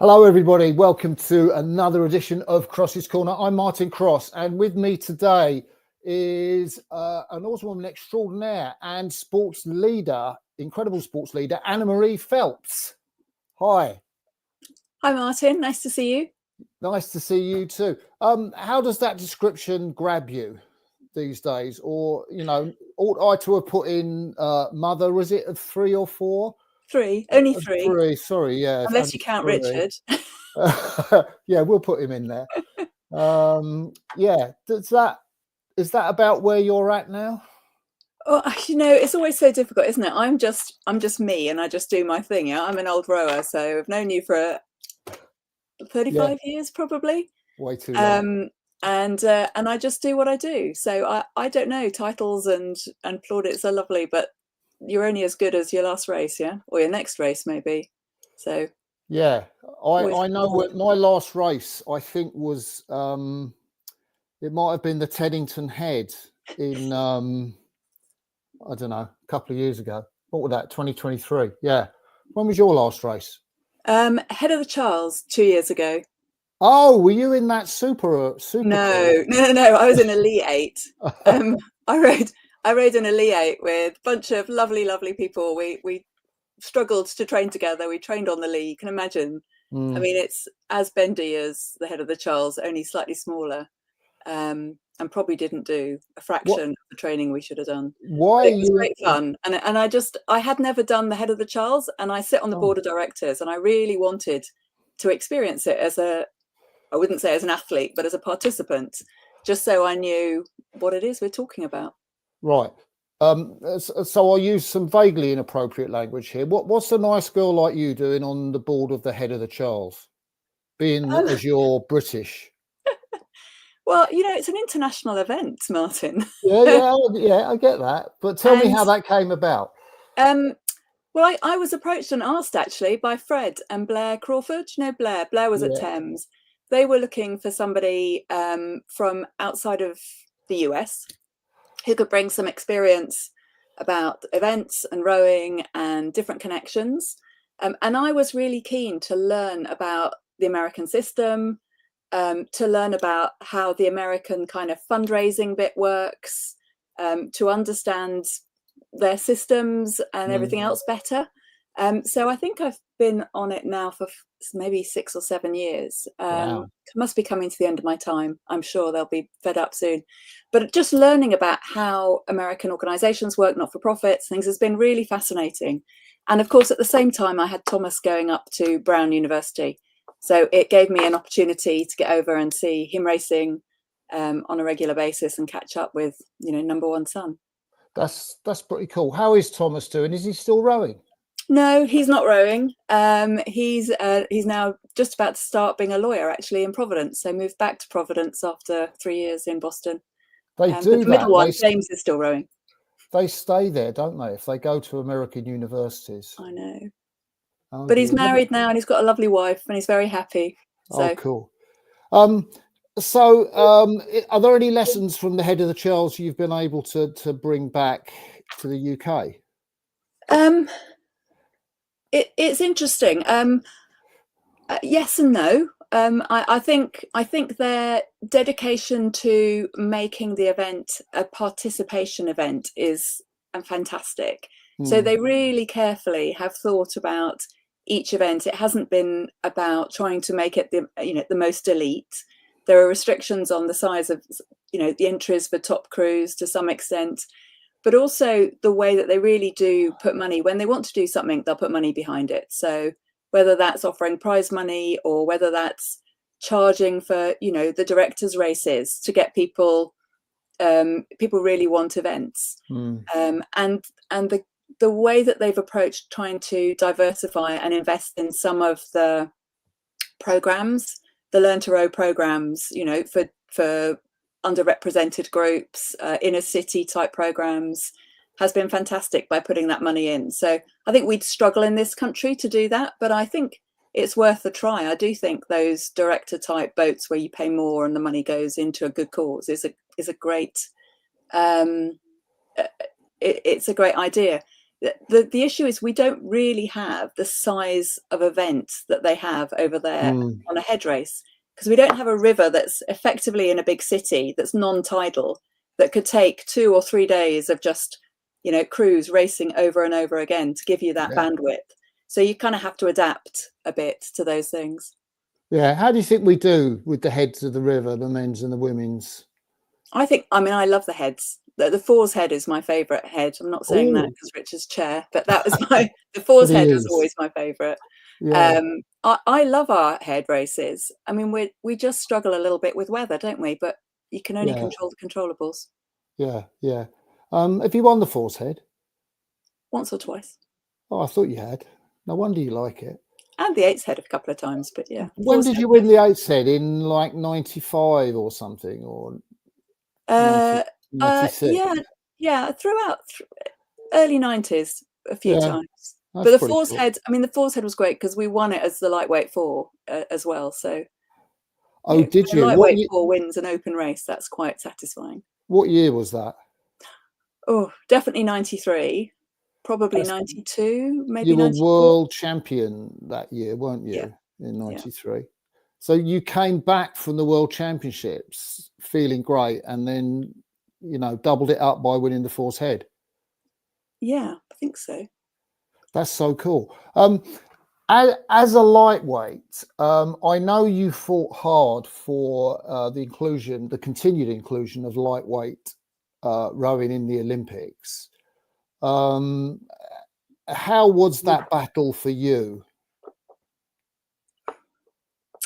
Hello, everybody. Welcome to another edition of Cross's Corner. I'm Martin Cross, and with me today is an horsewoman extraordinaire and sports leader, incredible sports leader, Anna-Marie Phelps. Hi. Hi, Martin. Nice to see you. Nice to see you too. How does that description grab you these days? Or, you know, ought I to have put in mother? Was it 3 or 4? Only three. 3, sorry, yeah. Unless you count 3. Richard. Yeah, we'll put him in there. Yeah, is that about where you're at now? Well, you know, it's always so difficult, isn't it? I'm just me, and I just do my thing. Yeah, I'm an old rower, so I've known you for 35 years, probably. Way too long. And I just do what I do. So I don't know. Titles and plaudits are lovely, but you're only as good as your last race, yeah, or your next race, maybe. So. Yeah, I know what my last race, I think, was it might have been the Teddington Head in I don't know, a couple of years ago. What was that? 2023. Yeah. When was your last race? Head of the Charles 2 years ago. Oh, were you in that super? No. I was in Elite 8. I rode in Elite 8 with a bunch of lovely people. We struggled to train together. We trained on the Lee. You can imagine. I mean, it's as bendy as the Head of the Charles, only slightly smaller, and probably didn't do a fraction of the training we should have done. Why? It was great fun, and I had never done the Head of the Charles, and I sit on the board of directors, and I really wanted to experience it as I wouldn't say as an athlete, but as a participant, just so I knew what it is we're talking about. Right. So I'll use some vaguely inappropriate language here. What's a nice girl like you doing on the board of the Head of the Charles, being as you're British? Well, you know, it's an international event, Martin. Yeah, I get that. But tell me how that came about. Well, I was approached and asked actually by Fred and Blair Crawford. You know, Blair was at Thames. They were looking for somebody from outside of the US who could bring some experience about events and rowing and different connections. And I was really keen to learn about the American system, to learn about how the American kind of fundraising bit works, to understand their systems and everything else better. So I think I've been on it now for maybe 6 or 7 years. Wow. Must be coming to the end of my time. I'm sure they'll be fed up soon. But just learning about how American organizations work, not-for-profits, things has been really fascinating. And of course, at the same time, I had Thomas going up to Brown University. So it gave me an opportunity to get over and see him racing on a regular basis and catch up with, you know, number one son. That's pretty cool. How is Thomas doing? Is he still rowing? No, he's not rowing. He's now just about to start being a lawyer, actually, in Providence. So moved back to Providence after 3 years in Boston. They do but the middle one, James, is still rowing. They stay there, don't they? If they go to American universities. I know. Oh, but he's married now, and he's got a lovely wife, and he's very happy. So. Oh, cool. So, are there any lessons from the Head of the Charles you've been able to bring back to the UK? It's interesting. Yes and no. I think their dedication to making the event a participation event is fantastic. So they really carefully have thought about each event. It hasn't been about trying to make it the most elite. There are restrictions on the size of the entries for top crews to some extent, but also the way that they really do put money when they want to do something. They'll put money behind it. So whether that's offering prize money or whether that's charging for the directors' races to get people really want events, and the way that they've approached trying to diversify and invest in some of the programs, the Learn to Row programs, for underrepresented groups, inner city type programs, has been fantastic by putting that money in. So I think we'd struggle in this country to do that, but I think it's worth a try. I do think those director type boats where you pay more and the money goes into a good cause is a great it's a great idea. the issue is we don't really have the size of event that they have over there on a head race, because we don't have a river that's effectively in a big city that's non-tidal, that could take 2 or 3 days of just, crews racing over and over again to give you that bandwidth. So you kind of have to adapt a bit to those things. Yeah. How do you think we do with the heads of the river, the men's and the women's? I love the heads. The fours head is my favourite head. I'm not saying that because Richard's chair, but that was the fours head was always my favourite. Yeah. I love our head races. I mean, we just struggle a little bit with weather, don't we? But you can only control the controllables. Yeah, yeah. Have you won the fours head? Once or twice. Oh, I thought you had. No wonder you like it. And the eights head a couple of times, but yeah. When did you win the eights head? In like 95 or something, or 96? Throughout early 90s a few times. But the fours head, the fours head was great because we won it as the lightweight four as well. So, did you? Lightweight four wins an open race. That's quite satisfying. What year was that? Oh, definitely 93. Probably 92, maybe. You were 94. world champion that year, weren't you? Yeah. In 93. Yeah. So you came back from the world championships feeling great, and then doubled it up by winning the fours head. Yeah, I think so. That's so cool. As a lightweight, I know you fought hard for the continued inclusion of lightweight rowing in the Olympics. How was that battle for you?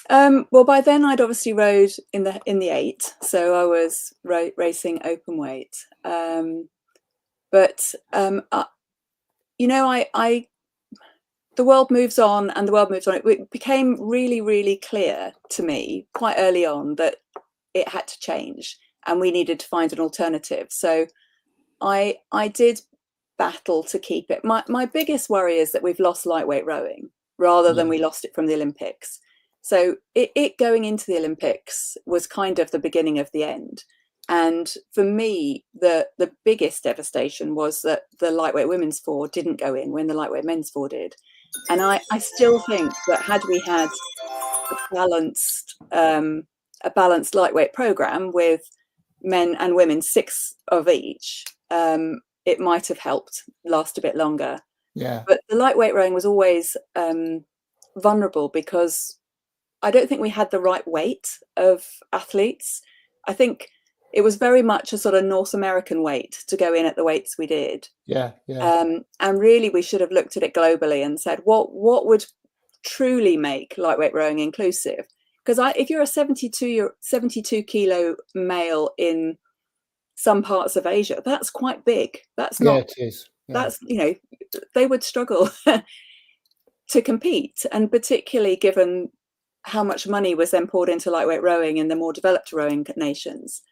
Well, by then I'd obviously rowed in the 8, so I was racing open weight. The world moves on, and the world moves on. It became really, really clear to me quite early on that it had to change, and we needed to find an alternative. So I did battle to keep it. My biggest worry is that we've lost lightweight rowing rather than we lost it from the Olympics. So it going into the Olympics was kind of the beginning of the end. And for me, the biggest devastation was that the lightweight women's four didn't go in when the lightweight men's four did. And I still think that had we had a balanced lightweight program with men and women, 6 of each, it might have helped last a bit longer. Yeah. But the lightweight rowing was always vulnerable because I don't think we had the right weight of athletes. I think it was very much a sort of North American weight to go in at the weights we did. Yeah, yeah. And really, we should have looked at it globally and said, what would truly make lightweight rowing inclusive? Because if you're a 72 kilo male in some parts of Asia, that's quite big. That's not. Yeah, it is. Yeah. That's they would struggle to compete, and particularly given how much money was then poured into lightweight rowing in the more developed rowing nations.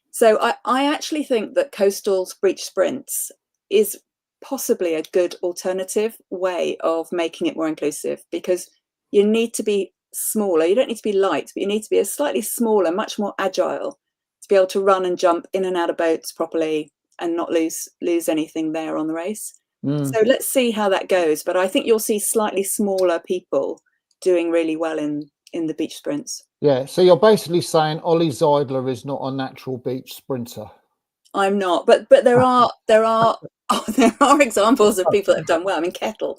So I actually think that coastal breach sprints is possibly a good alternative way of making it more inclusive, because you need to be smaller. You don't need to be light, but you need to be a slightly smaller, much more agile to be able to run and jump in and out of boats properly and not lose anything there on the race. So let's see how that goes. But I think you'll see slightly smaller people doing really well in the beach sprints. Yeah, so you're basically saying Ollie Zeidler is not a natural beach sprinter. I'm not, but there are examples of people that have done well. I mean, Kettle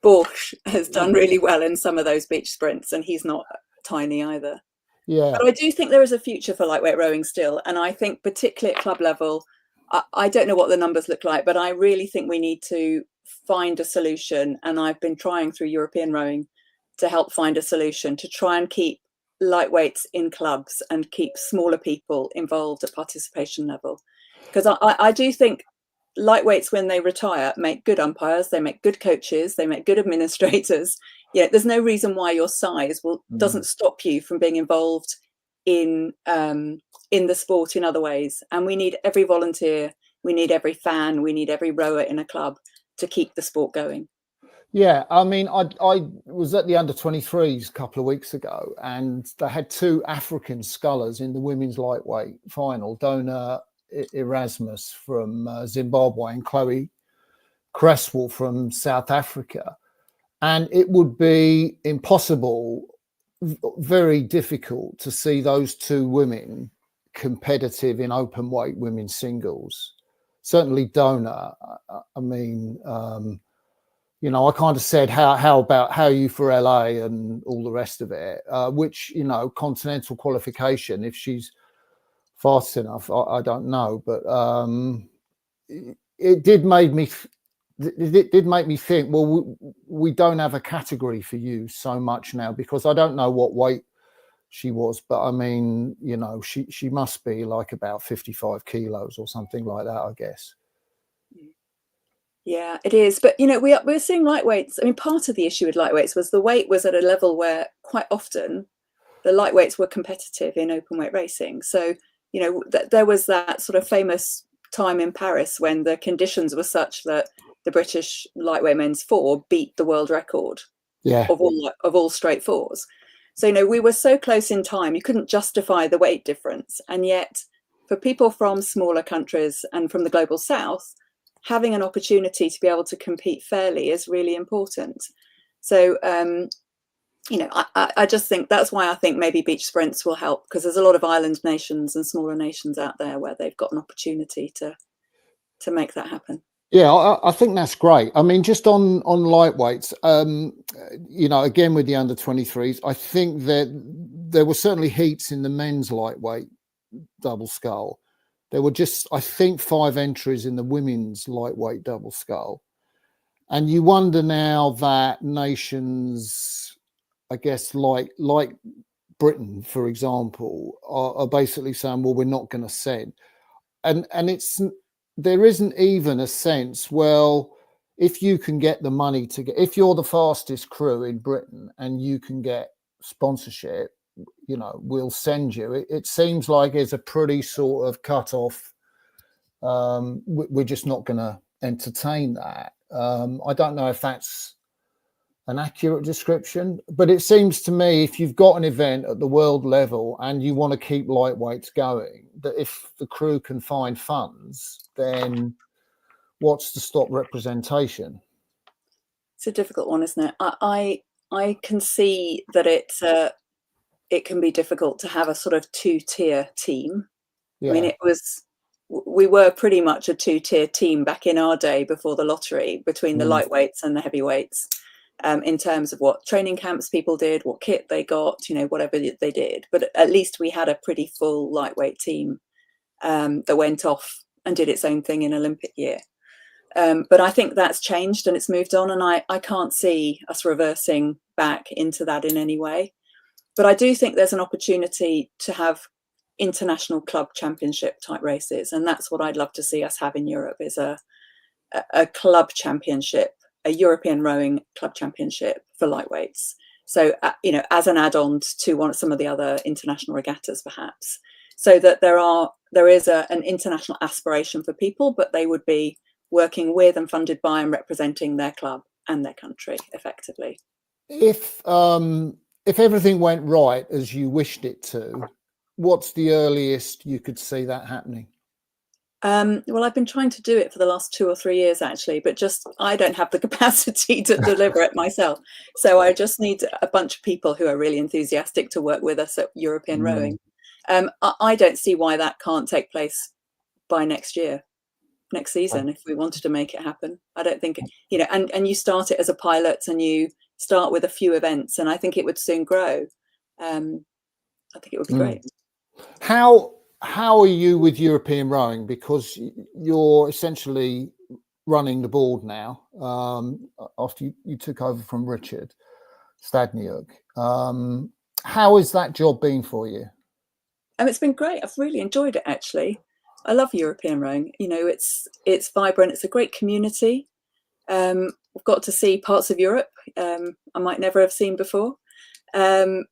Borsch has done really well in some of those beach sprints, and he's not tiny either. Yeah, but I do think there is a future for lightweight rowing still, and I think particularly at club level, I don't know what the numbers look like, but I really think we need to find a solution, and I've been trying through European rowing to help find a solution to try and keep lightweights in clubs and keep smaller people involved at participation level. Because I do think lightweights, when they retire, make good umpires, they make good coaches, they make good administrators. Yeah, there's no reason why your size doesn't stop you from being involved in the sport in other ways. And we need every volunteer, we need every fan, we need every rower in a club to keep the sport going. Yeah, I mean, I was at the under-23s a couple of weeks ago, and they had 2 African scullers in the women's lightweight final, Dona Erasmus from Zimbabwe and Chloe Cresswell from South Africa, and it would be impossible, very difficult to see those two women competitive in open weight women's singles. Certainly Donna. I mean, you know, I kind of said, how are you for LA and all the rest of it, which, you know, continental qualification, if she's fast enough, I don't know, but it did make me think, well, we don't have a category for you so much now, because I don't know what weight she was, but I mean, you know, she must be like about 55 kilos or something like that, I guess. Yeah, it is. But, you know, we're seeing lightweights. I mean, part of the issue with lightweights was the weight was at a level where quite often the lightweights were competitive in open weight racing. So, you know, there was that sort of famous time in Paris when the conditions were such that the British lightweight men's four beat the world record of all straight fours. So, you know, we were so close in time, you couldn't justify the weight difference. And yet for people from smaller countries and from the global south, having an opportunity to be able to compete fairly is really important. So, you know, I just think that's why I think maybe beach sprints will help, because there's a lot of island nations and smaller nations out there where they've got an opportunity to make that happen. Yeah, I think that's great. I mean, just on lightweights, you know, again with the under 23s, I think that there were certainly heats in the men's lightweight double scull. There were just, I think, 5 entries in the women's lightweight double scull. And you wonder now that nations, I guess, like Britain, for example, are basically saying, well, we're not going to send. And there isn't even a sense, well, if you can get the money to get, if you're the fastest crew in Britain and you can get sponsorship, you know, we'll send you. It seems like it's a pretty sort of cut off. We're just not going to entertain that. I don't know if that's an accurate description, but it seems to me if you've got an event at the world level and you want to keep lightweights going, that if the crew can find funds, then what's to stop representation? It's a difficult one, isn't it? I can see that it can be difficult to have a sort of 2-tier team. Yeah. I mean, we were pretty much a 2-tier team back in our day before the lottery, between the lightweights and the heavyweights, in terms of what training camps people did, what kit they got, you know, whatever they did. But at least we had a pretty full lightweight team that went off and did its own thing in Olympic year. But I think that's changed and it's moved on, and I can't see us reversing back into that in any way. But I do think there's an opportunity to have international club championship type races, and that's what I'd love to see us have in Europe, is a club championship, a European rowing club championship for lightweights. So, you know, as an add-on to some of the other international regattas, perhaps, so that there is an international aspiration for people, but they would be working with and funded by and representing their club and their country effectively. If everything went right as you wished it to, what's the earliest you could see that happening? Well, I've been trying to do it for the last 2 or 3 years, actually, but just I don't have the capacity to deliver it myself. So I just need a bunch of people who are really enthusiastic to work with us at European Rowing. I don't see why that can't take place by next season, if we wanted to make it happen. I don't think, you know, and you start it as a pilot and you start with a few events, and I think it would soon grow. I think it would be great. How are you with European rowing? Because you're essentially running the board now, after you took over from Richard Stadniuk. How has that job been for you? It's been great. I've really enjoyed it, actually. I love European rowing. You know, it's vibrant. It's a great community. We've got to see parts of Europe I might never have seen before. And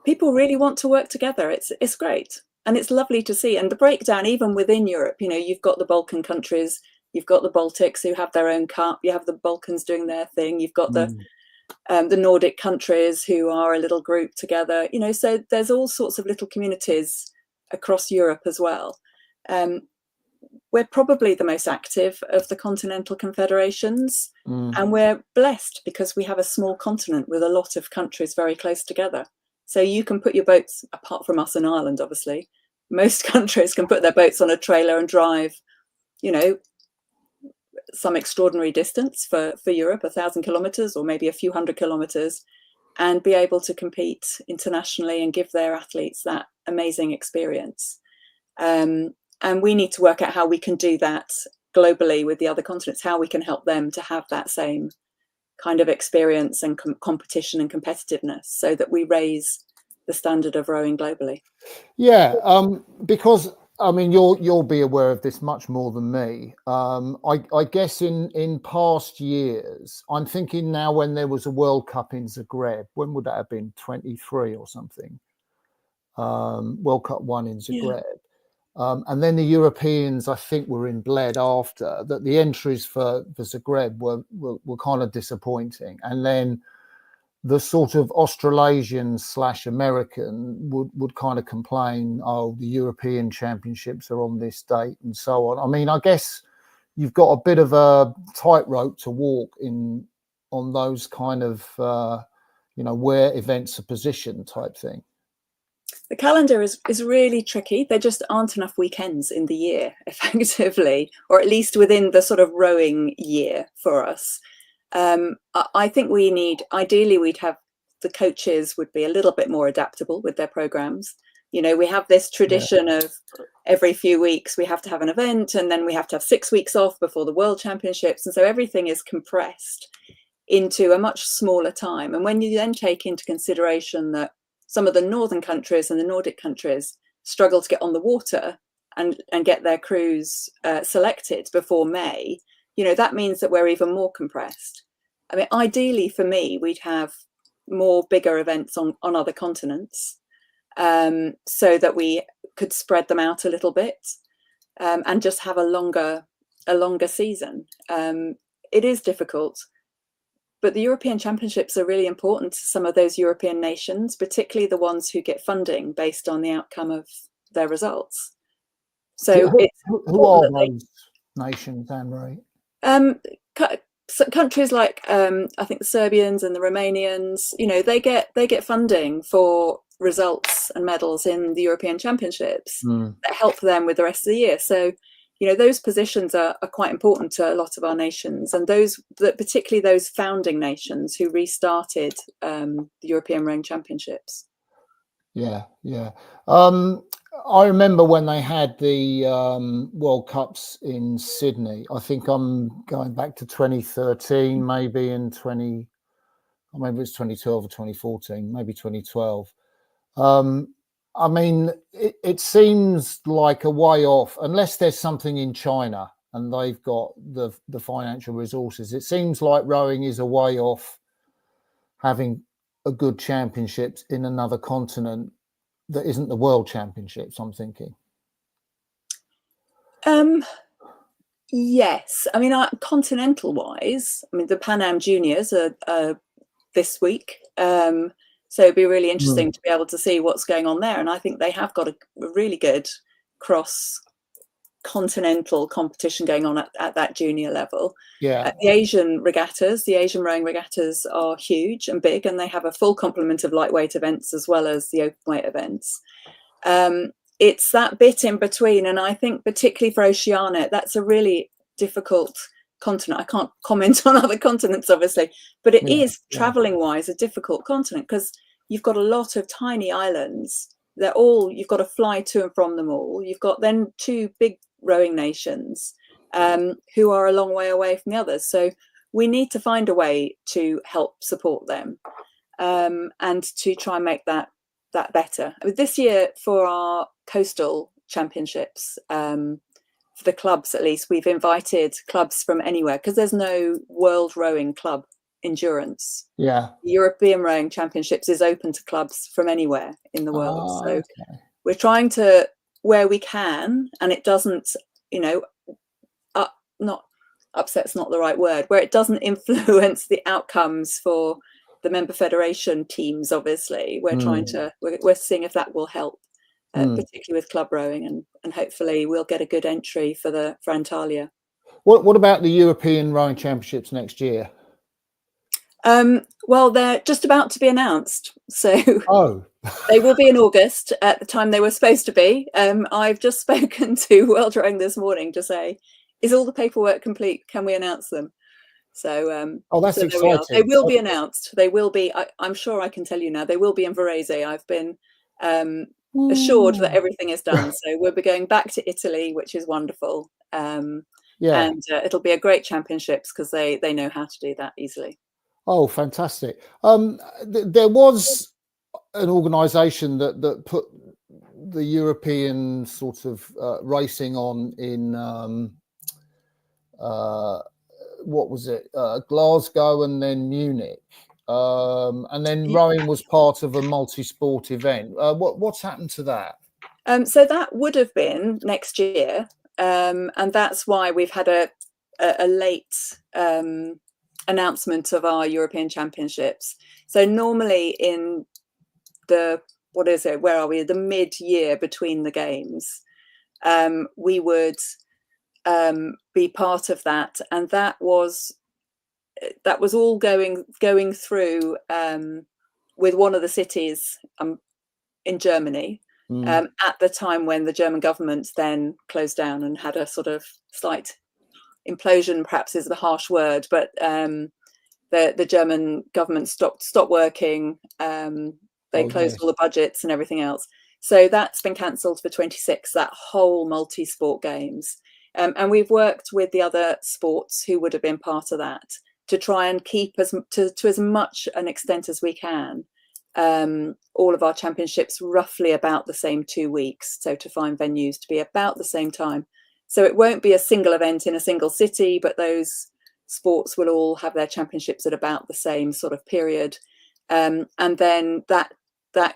people really want to work together. It's great. And it's lovely to see. And the breakdown, even within Europe, you know, you've got the Balkan countries, you've got the Baltics who have their own cup, you have the Balkans doing their thing, you've got the Nordic countries who are a little group together, you know, so there's all sorts of little communities across Europe as well. we're probably the most active of the continental confederations, and we're blessed because we have a small continent with a lot of countries very close together. So you can put your boats, apart from us in Ireland, obviously, most countries can put their boats on a trailer and drive, you know, some extraordinary distance for Europe, 1,000 kilometers or maybe a few hundred kilometers, and be able to compete internationally and give their athletes that amazing experience. And we need to work out how we can do that globally with the other continents, how we can help them to have that same kind of experience and competition and competitiveness, so that we raise the standard of rowing globally. Yeah, because I mean, you'll be aware of this much more than me. I guess in past years, I'm thinking now when there was a World Cup in Zagreb, when would that have been? 23 or something. World Cup 1 in Zagreb. Yeah. And then the Europeans, I think, were in Bled after that. The entries for Zagreb were kind of disappointing. And then the sort of Australasian / American would kind of complain, oh, the European Championships are on this date and so on. I mean, I guess you've got a bit of a tightrope to walk on those kind of, where events are positioned type thing. The calendar is really tricky. There just aren't enough weekends in the year, effectively, or at least within the sort of rowing year for us. I think ideally we'd have the coaches would be a little bit more adaptable with their programs. You know, we have this tradition of every few weeks we have to have an event, and then we have to have 6 weeks off before the World Championships. And so everything is compressed into a much smaller time. And when you then take into consideration that some of the northern countries and the Nordic countries struggle to get on the water and get their crews selected before May, you know, that means that we're even more compressed. I mean, ideally for me, we'd have more bigger events on other continents, so that we could spread them out a little bit, and just have a longer season. It is difficult. But the European Championships are really important to some of those European nations, particularly the ones who get funding based on the outcome of their results. So who are those nations, Anne-Marie? Countries like I think the Serbians and the Romanians, you know, they get funding for results and medals in the European Championships that help them with the rest of the year. So, you know, those positions are quite important to a lot of our nations, and particularly those founding nations who restarted the European Rowing Championships. Yeah. I remember when they had the World Cups in Sydney. I think I'm going back to 2013, maybe maybe it's 2012 or 2014, maybe 2012. I mean, it seems like a way off, unless there's something in China and they've got the financial resources. It seems like rowing is a way off having a good championships in another continent that isn't the World Championships, I'm thinking. Yes. I mean, continental wise, I mean, the Pan Am Juniors are this week. So it'd be really interesting to be able to see what's going on there. And I think they have got a really good cross-continental competition going on at that junior level. Yeah. The Asian rowing regattas are huge and big, and they have a full complement of lightweight events as well as the openweight events. It's that bit in between. And I think particularly for Oceania, that's a really difficult continent. I can't comment on other continents, obviously, but it is traveling wise a difficult continent, because you've got a lot of tiny islands. You've got to fly to and from them all. You've got then 2 big rowing nations who are a long way away from the others. So we need to find a way to help support them, and to try and make that better. I mean, this year for our coastal championships, for the clubs at least, we've invited clubs from anywhere, because there's no World Rowing Club endurance. Yeah. The European Rowing Championships is open to clubs from anywhere in the world. So we're trying to, where we can, and it doesn't, you know, not upset's not the right word, where it doesn't influence the outcomes for the member federation teams, obviously. We're trying to, we're seeing if that will help particularly with club rowing, and hopefully we'll get a good entry for Antalya. What about the European Rowing Championships next year? Well, they're just about to be announced, so they will be in August at the time they were supposed to be. I've just spoken to World Rowing this morning to say, is all the paperwork complete? Can we announce them? So, that's so exciting. there we are. They will be announced. They will be. I'm sure I can tell you now. They will be in Varese. I've been assured that everything is done. So we'll be going back to Italy, which is wonderful. And it'll be a great championships because they know how to do that easily. Oh, fantastic. There was an organisation that put the European sort of racing on in what was it, Glasgow and then Munich, and then rowing was part of a multi-sport event. What's happened to that? So that would have been next year, and that's why we've had a late announcement of our European Championships. So normally in the the mid-year between the games, we would be part of that, and that was all going through with one of the cities in Germany at the time when the German government then closed down and had a sort of slight implosion, perhaps is the harsh word, but the German government stopped working. They closed all the budgets and everything else. So that's been cancelled for 26, that whole multi-sport games. And we've worked with the other sports who would have been part of that to try and keep to as much an extent as we can all of our championships roughly about the same 2 weeks. So to find venues to be about the same time. So it won't be a single event in a single city, but those sports will all have their championships at about the same sort of period. And then that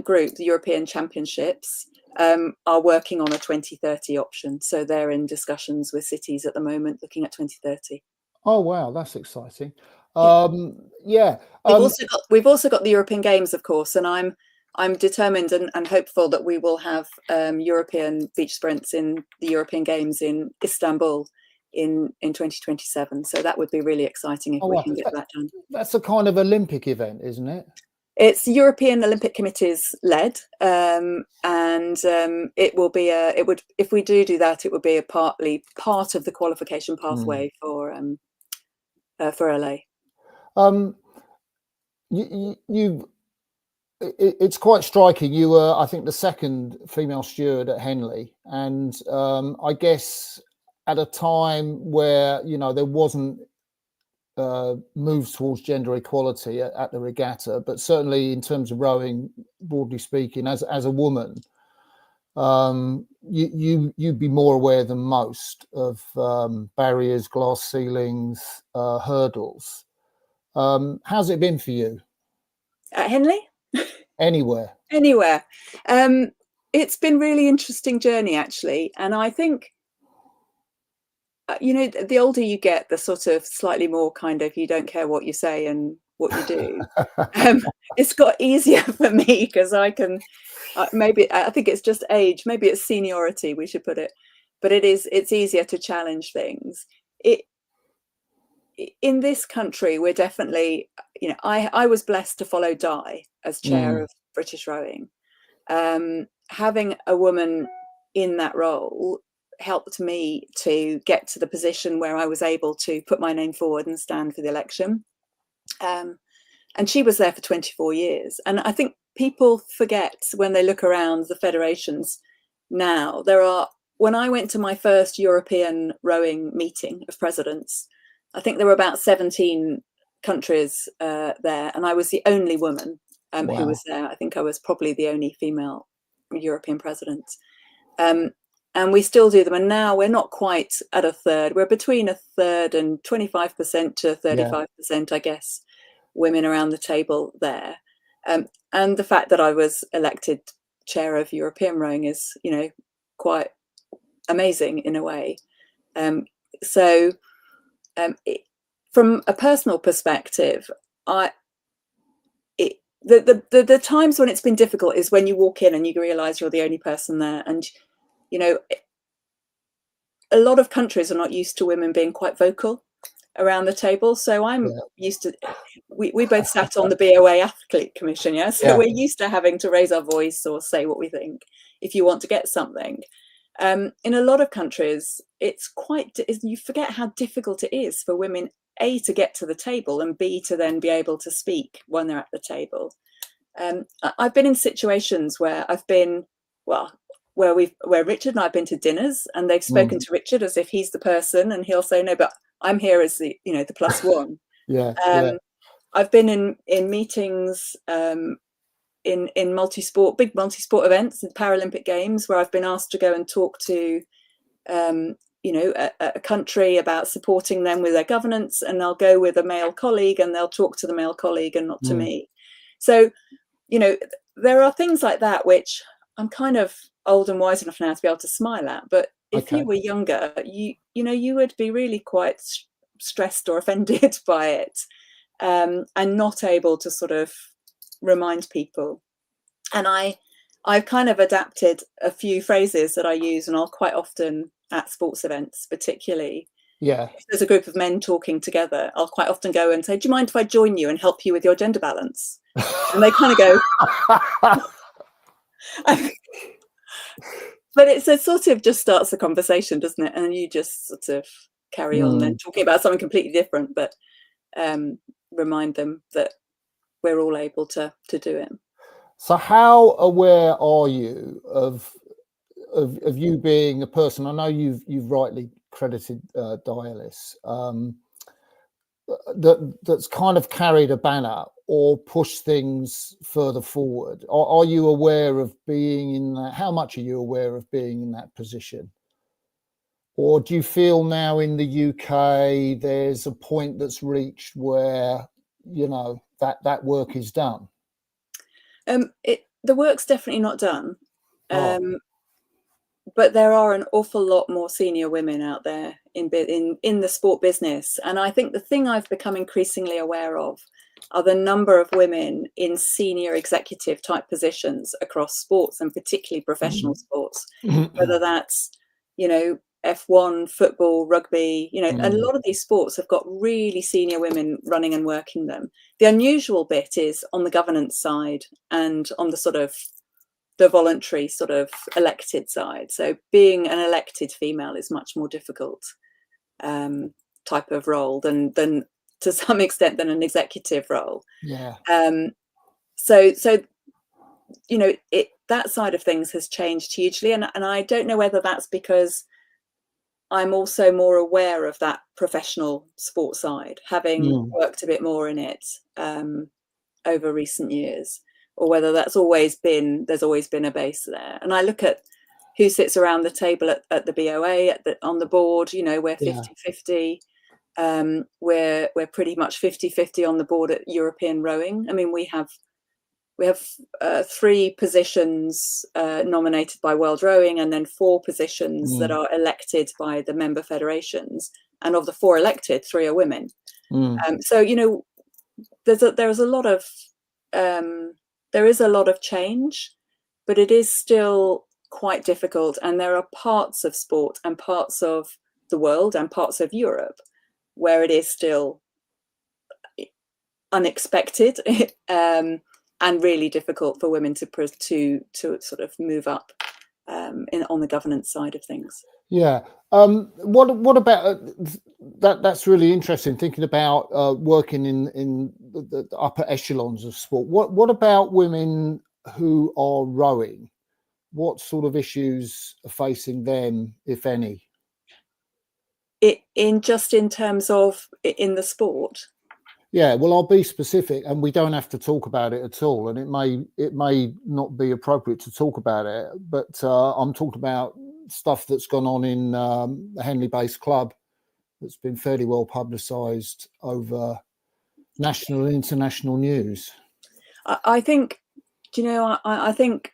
group, the European Championships, are working on a 2030 option. So they're in discussions with cities at the moment looking at 2030. Oh, wow, that's exciting. Yeah. We've also got the European Games, of course, and I'm determined and hopeful that we will have European beach sprints in the European Games in Istanbul in 2027. So that would be really exciting if we can get that done. That's a kind of Olympic event, isn't it? It's European Olympic Committees led, and it will be if we do that, it would be partly part of the qualification pathway for LA. It's quite striking. You were, I think, the second female steward at Henley, and I guess at a time where there wasn't moves towards gender equality at the regatta, but certainly in terms of rowing, broadly speaking, as a woman, you'd be more aware than most of barriers, glass ceilings, hurdles. How's it been for you? At Henley? Anywhere. It's been really interesting journey, actually, and I think the older you get, the sort of slightly more kind of you don't care what you say and what you do. It's got easier for me because I can maybe I think it's just age, maybe it's seniority we should put it, but it's easier to challenge things. In this country we're definitely I was blessed to follow Di as chair of British Rowing. Having a woman in that role helped me to get to the position where I was able to put my name forward and stand for the election. And she was there for 24 years. And I think people forget when they look around the federations now, when I went to my first European rowing meeting of presidents, I think there were about 17 countries there, and I was the only woman who was there. I think I was probably the only female European president. And we still do them. And now we're not quite at a third. We're between a third and 25% to 35%, I guess, women around the table there. And the fact that I was elected chair of European rowing is, quite amazing in a way. From a personal perspective, the times when it's been difficult is when you walk in and you realize you're the only person there, and you know, a lot of countries are not used to women being quite vocal around the table. So I'm used to, we both sat on the BOA Athlete Commission, yeah? So we're used to having to raise our voice or say what we think if you want to get something. In a lot of countries, it's you forget how difficult it is for women, A, to get to the table, and B, to then be able to speak when they're at the table. I've been in situations where I've been, where Richard and I've been to dinners, and they've spoken to Richard as if he's the person, and he'll say, no, but I'm here as the, you know, the plus one. I've been in meetings in multi-sport, big multi-sport events, in Paralympic Games, where I've been asked to go and talk to you know, a country about supporting them with their governance, and I'll go with a male colleague and they'll talk to the male colleague and not to me. So, you know, there are things like that which I'm kind of old and wise enough now to be able to smile at, but if you were younger, you know, you would be really quite stressed or offended by it, and not able to sort of remind people. And I've kind of adapted a few phrases that I use, and I'll quite often at sports events, particularly, if there's a group of men talking together, I'll quite often go and say, do you mind if I join you and help you with your gender balance? And they kind of go, but it's a sort of just starts the conversation, doesn't it? And you just sort of carry on then talking about something completely different, but remind them that we're all able to do it. So how aware are you of you being a person? I know you've rightly credited Dialis, that's kind of carried a banner or pushed things further forward. Are you aware of being in that? How much are you aware of being in that position? Or do you feel now in the UK there's a point that's reached where, you know, that work is done? The work's definitely not done. But there are an awful lot more senior women out there in the sport business. And I think the thing I've become increasingly aware of are the number of women in senior executive type positions across sports, and particularly professional sports, whether that's, you know, F1, football, rugby, you know, a lot of these sports have got really senior women running and working them. The unusual bit is on the governance side and on the sort of the voluntary sort of elected side. So being an elected female is much more difficult type of role than to some extent than an executive role. So you know, that side of things has changed hugely, and I don't know whether that's because I'm also more aware of that professional sport side, having worked a bit more in it over recent years, or whether there's always been a base there. And I look at who sits around the table at the BOA, on the board, you know, we're 50-50. We're pretty much 50-50 on the board at European rowing. I mean, we have 3 positions nominated by World Rowing, and then 4 positions that are elected by the member federations. And of the 4 elected, 3 are women. So, you know, there is a lot of change, but it is still quite difficult. And there are parts of sport and parts of the world and parts of Europe where it is still unexpected and really difficult for women to sort of move up on the governance side of things. What about that's really interesting, thinking about working in the upper echelons of sport. What about women who are rowing? What sort of issues are facing them, if any? In terms of in the sport? Yeah, well, I'll be specific, and we don't have to talk about it at all, and it may not be appropriate to talk about it, but I'm talking about stuff that's gone on in the Henley-based club that's been fairly well publicised over national and international news. I think, you know, I think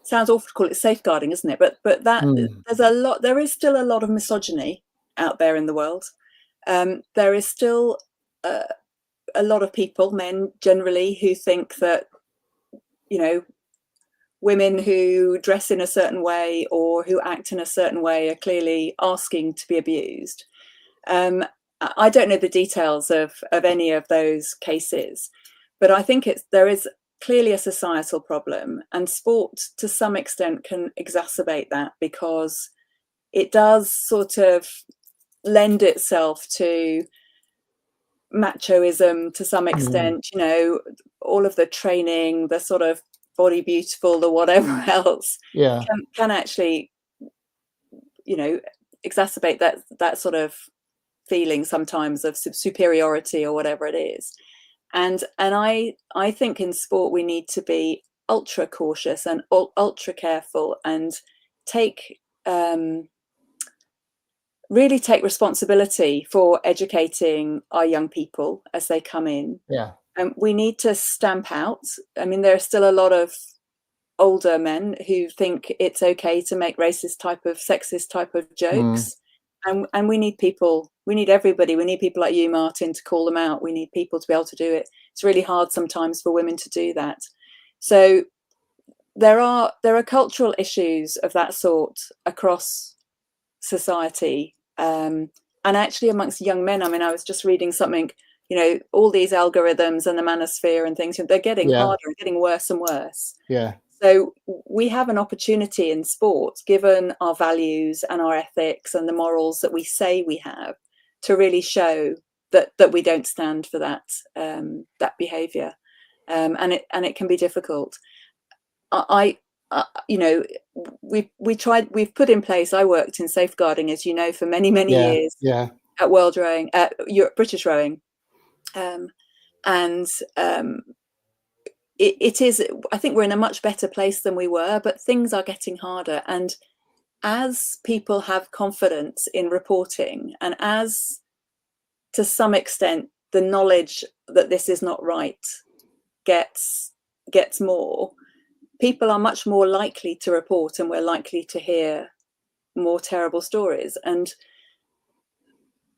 sounds awful to call it safeguarding, isn't it? But that there is still a lot of misogyny out there in the world. There is still a lot of people, men generally, who think that, you know, women who dress in a certain way or who act in a certain way are clearly asking to be abused. I don't know the details of any of those cases, but I think there is clearly a societal problem, and sport to some extent can exacerbate that, because it does sort of lend itself to machoism to some extent, you know, all of the training, the sort of body beautiful, the whatever else, can actually, you know, exacerbate that sort of feeling sometimes of superiority or whatever it is. And I think in sport we need to be ultra cautious and ultra careful, and really take responsibility for educating our young people as they come in. We need to stamp out. I mean, there are still a lot of older men who think it's okay to make racist type of, sexist type of jokes. And we need people, we need everybody. We need people like you, Martin, to call them out. We need people to be able to do it. It's really hard sometimes for women to do that. So there are cultural issues of that sort across society, and actually amongst young men. I mean, I was just reading something, you know, all these algorithms and the manosphere and things, they're getting harder and getting worse and worse. So we have an opportunity in sport, given our values and our ethics and the morals that we say we have, to really show that we don't stand for that behaviour, and it can be difficult. You know, we've put in place. I worked in safeguarding, as you know, for many years at World Rowing, at British Rowing, it is, I think we're in a much better place than we were, but things are getting harder. And as people have confidence in reporting, and as to some extent the knowledge that this is not right gets more, people are much more likely to report, and we're likely to hear more terrible stories. And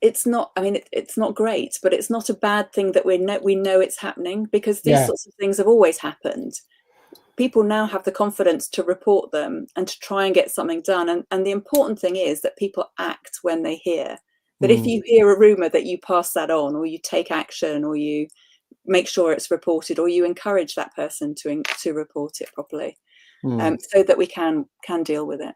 it's not, I mean, it's not great, but it's not a bad thing that we know it's happening, because these sorts of things have always happened. People now have the confidence to report them and to try and get something done. And the important thing is that people act when they hear. That if you hear a rumour, that you pass that on, or you take action, or you make sure it's reported, or you encourage that person to report it properly, so that we can deal with it.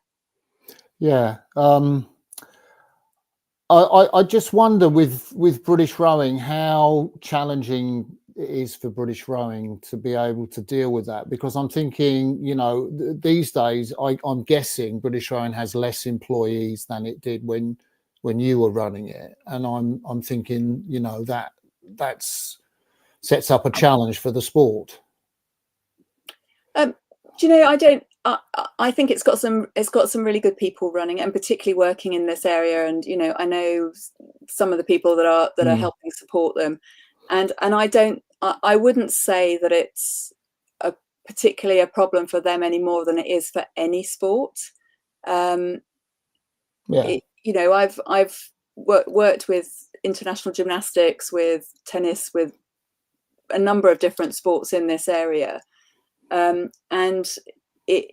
I just wonder with British rowing how challenging it is for British rowing to be able to deal with that, because I'm thinking, you know, these days I'm guessing British rowing has less employees than it did when you were running it, and I'm thinking, you know, that's sets up a challenge for the sport. Do you know, I think it's got some really good people running, and particularly working in this area. And you know, I know some of the people that are helping support them, and I wouldn't say that it's particularly a problem for them any more than it is for any sport. You know, I've worked with international gymnastics, with tennis, with a number of different sports in this area. And it,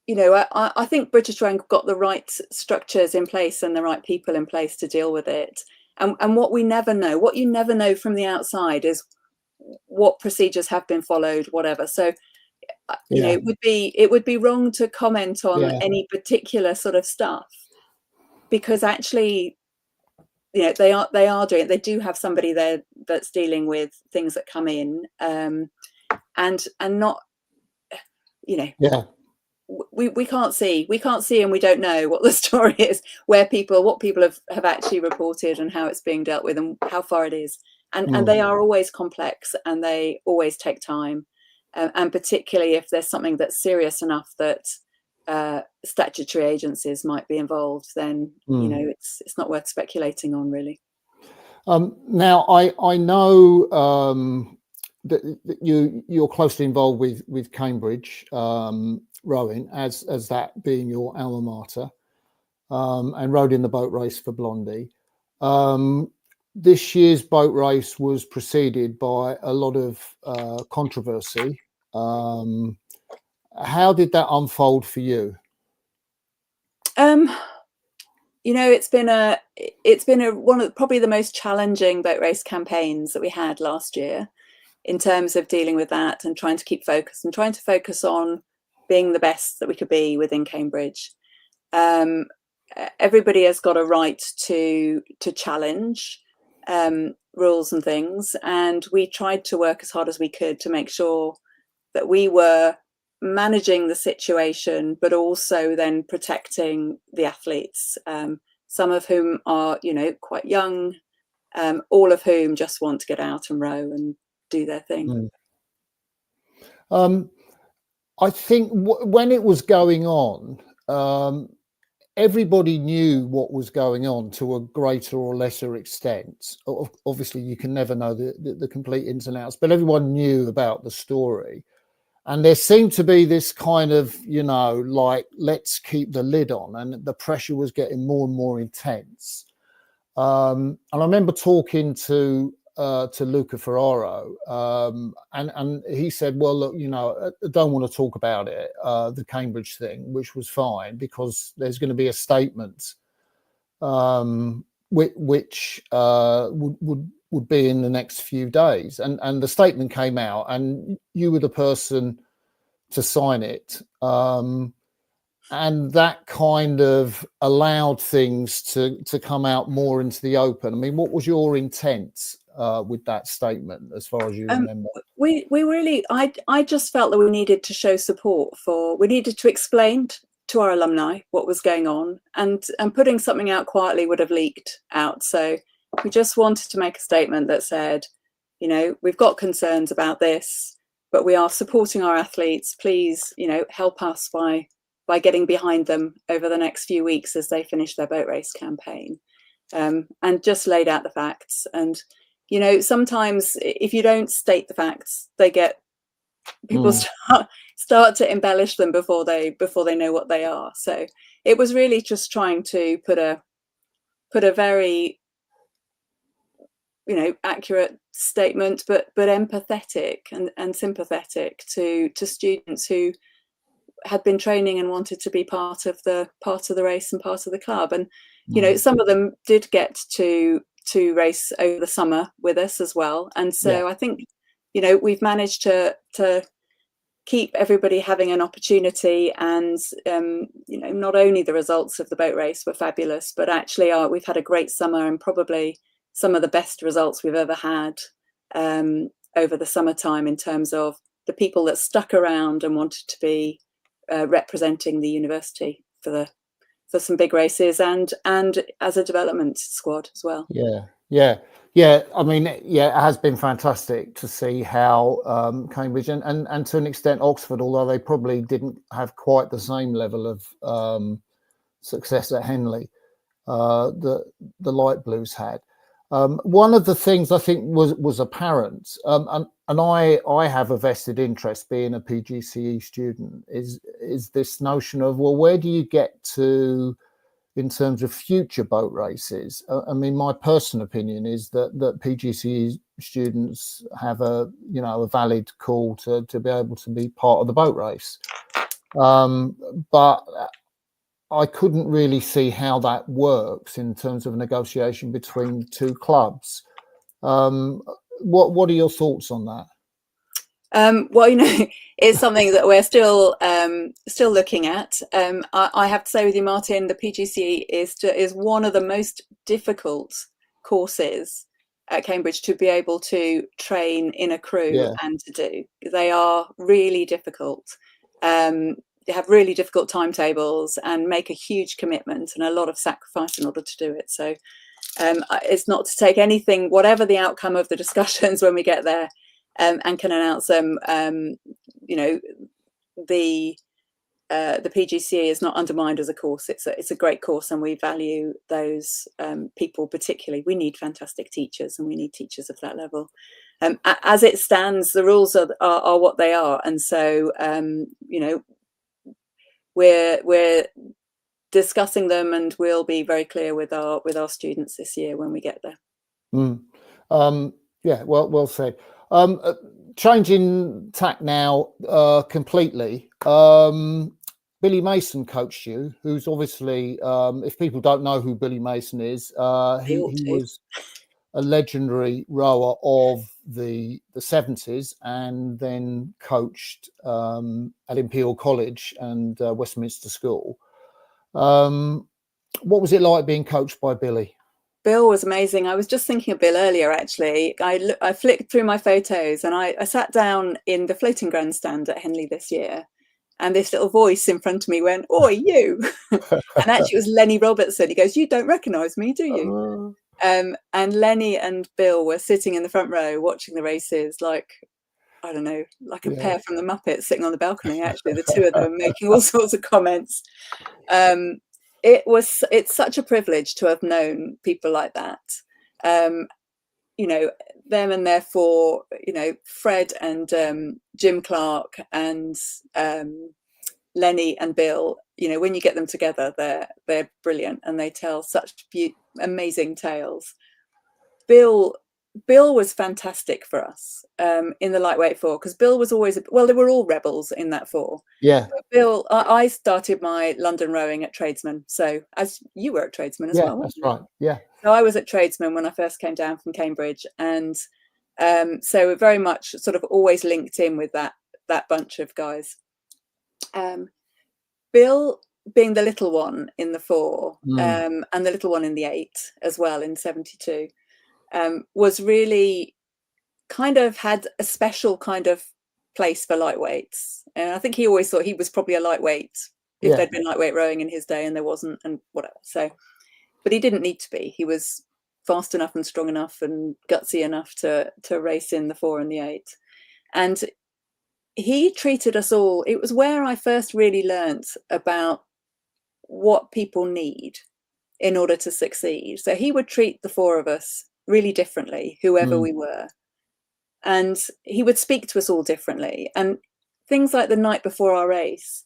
you know, I think British Rowing got the right structures in place and the right people in place to deal with it. And what you never know from the outside is what procedures have been followed, whatever. So, you know, it would be wrong to comment on any particular sort of stuff, because actually, you know, they do have somebody there that's dealing with things that come in, and not, you know, we can't see, and we don't know what the story is, what people have actually reported, and how it's being dealt with, and how far it is. And they are always complex, and they always take time, and particularly if there's something that's serious enough that statutory agencies might be involved, then you know, it's not worth speculating on, really. Now I know that you're closely involved with Cambridge rowing, as that being your alma mater, and rowed in the boat race for Blondie. this year's boat race was preceded by a lot of controversy. How did that unfold for you? It's been one of probably the most challenging boat race campaigns that we had last year, in terms of dealing with that and trying to keep focused and trying to focus on being the best that we could be within Cambridge. Everybody has got a right to challenge rules and things, and we tried to work as hard as we could to make sure that we were managing the situation, but also then protecting the athletes, some of whom are, quite young, all of whom just want to get out and row and do their thing. I think when it was going on, everybody knew what was going on to a greater or lesser extent. Obviously, you can never know the complete ins and outs, but everyone knew about the story. And there seemed to be this kind of, like, let's keep the lid on, and the pressure was getting more and more intense. And I remember talking to Luca Ferraro, and he said, well, look, I don't want to talk about it, the Cambridge thing, which was fine, because there's going to be a statement which would be in the next few days. And the statement came out, and you were the person to sign it. And that kind of allowed things to come out more into the open. I mean, what was your intent with that statement, as far as you remember? We really, I just felt that we needed to show support we needed to explain to our alumni what was going on, and putting something out quietly would have leaked out. So we just wanted to make a statement that said, we've got concerns about this, but we are supporting our athletes. Please, help us by getting behind them over the next few weeks as they finish their boat race campaign, and just laid out the facts. And sometimes if you don't state the facts, people start to embellish them before they know what they are. So it was really just trying to put a very accurate statement, but empathetic and sympathetic to students who had been training and wanted to be part of the race and part of the club. And some of them did get to race over the summer with us as well. And so I think we've managed to keep everybody having an opportunity. And not only the results of the boat race were fabulous, but actually we've had a great summer, and probably some of the best results we've ever had over the summertime, in terms of the people that stuck around and wanted to be representing the university for some big races, and as a development squad as well. Yeah. I mean, it has been fantastic to see how Cambridge and to an extent Oxford, although they probably didn't have quite the same level of success at Henley, the Light Blues had. One of the things I think was apparent, and I have a vested interest, being a PGCE student, is this notion of, well, where do you get to in terms of future boat races? I mean, my personal opinion is that PGCE students have a valid call to be able to be part of the boat race, but I couldn't really see how that works in terms of a negotiation between two clubs. What are your thoughts on that? Well, it's something that we're still looking at. I have to say with you, Martin, the PGCE is one of the most difficult courses at Cambridge to be able to train in a crew and to do. They are really difficult. They have really difficult timetables and make a huge commitment and a lot of sacrifice in order to do it. So it's not to take anything, whatever the outcome of the discussions when we get there, and can announce them. The PGCE is not undermined as a course. It's a great course, and we value those people particularly. We need fantastic teachers, and we need teachers of that level. As it stands, the rules are what they are, and so we're discussing them, and we'll be very clear with our students this year when we get there. Mm. Yeah, well said. Changing tack now completely. Billy Mason coached you, who's obviously, if people don't know who Billy Mason is, he was a legendary rower of the 70s, and then coached at Imperial College and Westminster School. What was it like being coached by Billy? Bill was amazing. I was just thinking of Bill earlier, actually. I flicked through my photos, and I sat down in the floating grandstand at Henley this year, and this little voice in front of me went, "Oi, you!" And actually, it was Lenny Robertson. He goes, "You don't recognise me, do you?" And Lenny and Bill were sitting in the front row watching the races, like, I don't know, like a pair from the Muppets sitting on the balcony. Actually, the two of them making all sorts of comments. It's such a privilege to have known people like that. You know, them, and therefore, you know, Fred and Jim Clark and Lenny and Bill. You know, when you get them together, they're brilliant, and they tell such amazing tales. Bill was fantastic for us in the lightweight four, because Bill was always, well, they were all rebels in that four. Yeah. But Bill, I started my London rowing at Tradesman, so as you were at Tradesman as well. That's right. Yeah. So I was at Tradesman when I first came down from Cambridge, and so very much sort of always linked in with that bunch of guys. Bill being the little one in the four, and the little one in the 8 as well in 72. Was really kind of had a special kind of place for lightweights, and I think he always thought he was probably a lightweight if there'd been lightweight rowing in his day, and there wasn't, and whatever. So, but he didn't need to be. He was fast enough and strong enough and gutsy enough to race in the 4 and the 8, and he treated us all. It was where I first really learnt about what people need in order to succeed. So he would treat the 4 of us really differently, whoever we were, and he would speak to us all differently. And things like the night before our race,